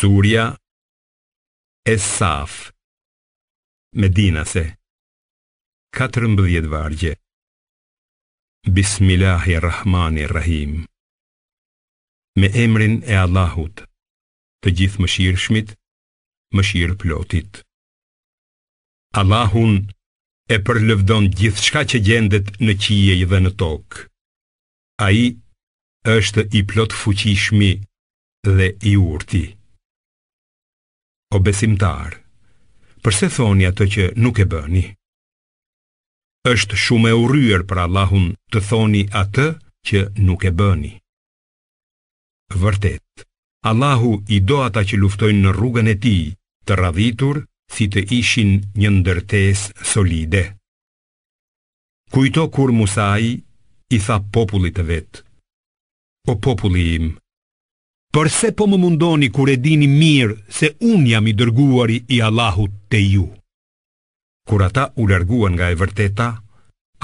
Surja Es-Saf, Medinase, 14 vargje. Bismillahirrahmanirrahim. Me emrin e Allahut, të gjithë mëshirshmit, mëshirëplotit. Allahun e përlëvdon gjithçka që gjendet në qiej dhe në tokë. Ai është i plot fuqishmi dhe i urti. O besimtar, përse thoni atë që nuk e bëni? Është shumë e urryer për Allahun të thoni atë që nuk e bëni. Vërtet, Allahu i do ata që luftojnë në rrugën e tij, të radhitur si të ishin një ndërtesë solide. Kujto kur Musai i tha popullit të vet: O populli im, përse po më mundoni kur e dini mirë se unë jam i dërguari i Allahut te ju? Kur ata u larguan nga e vërteta,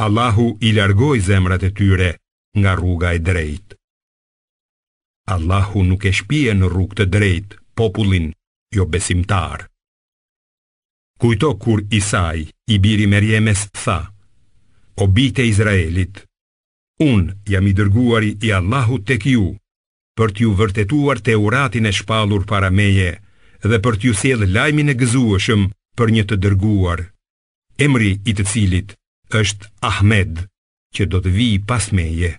Allahu i largoi zemrat e tyre nga rruga e drejtë. Allahu nuk e shpije në rrugë të drejtë popullin jo besimtar. Kujto kur Isai, i biri Merjemes, tha: O bijtë e Izraelit, unë jam i dërguari i Allahut tek ju, për t'ju vërtetuar Teuratin e shpallur para meje dhe për t'ju sjellë lajmin e gëzueshëm për një të dërguar, emri i të cilit është Ahmed, që do të vijë pas meje.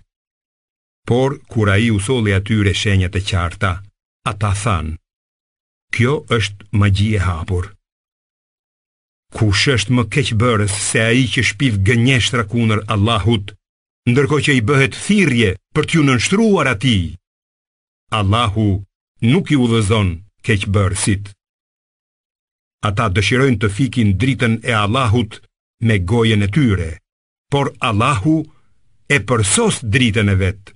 Por kur ai u solli atyre shenjat e qarta, ata thanë: Kjo është magji e hapur. Kush është më keqbërës se ai që shpiv gënjeshtra kundër Allahut, ndërkohë që i bëhet thirrje për t'ju nënshtruar atij? Allahu nuk i udhëzon keqbërësit. Ata dëshirojnë të fikin dritën e Allahut me gojen e tyre, por Allahu e përsos dritën e vet,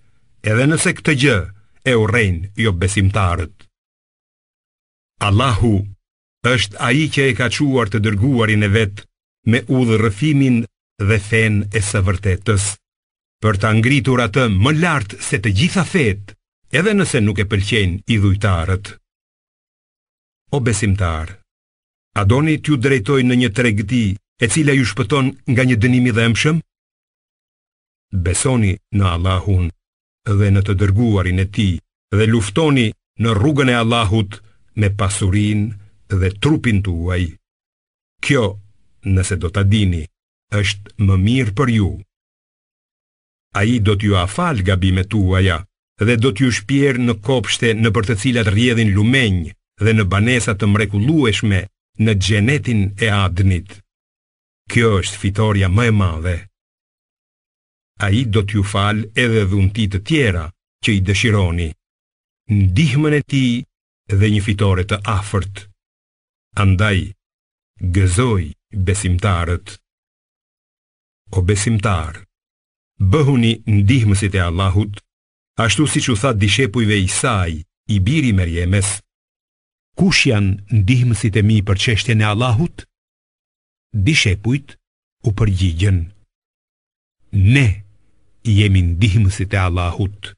edhe nëse këtë gjë e urrejnë jo besimtarët. Allahu është ai që e ka çuar të dërguarin e vet me udhërrëfimin dhe fenë e së vërtetës, për ta ngritur atë më lart se të gjitha fetë, edhe nëse nuk e pëlqejnë idhujtarët. O besimtar, a doni t'ju drejtoj në një tregti e cila ju shpëton nga një dënim i dhëmshëm? Besoni në Allahun dhe në të dërguarin e tij dhe luftoni në rrugën e Allahut me pasurinë dhe trupin tuaj. Kjo, nëse do ta dini, është më mirë për ju. Ai do t'ju afal gabimet tuaja dhe do t'ju shpjerë në kopshte nëpër të cilat rrjedhin lumenj dhe në banesa të mrekullueshme në xhenetin e Adnit. Kjo është fitoria më e madhe. Ai do t'ju fal edhe dhunti të tjera që i dëshironi, ndihmën e tij dhe një fitore të afërt. Andaj, gëzoj besimtarët. O besimtar, bëhuni ndihmësit e Allahut, ashtu siç u tha dishepujve Isai, i biri Merjemes: Kush janë ndihmësit e mi për çështjen e Allahut? Dishepujt u përgjigjen: Ne jemi ndihmësit e Allahut.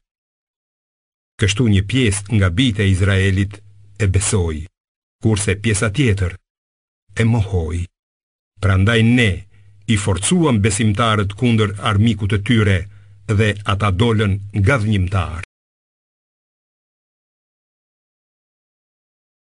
Kështu një pjesë nga bijtë e Izraelit e besoi, kurse pjesa tjetër e mohoi. Prandaj ne i forcuam besimtarët kundër armikut të tyre dhe ata dolën nga dhënjimtar.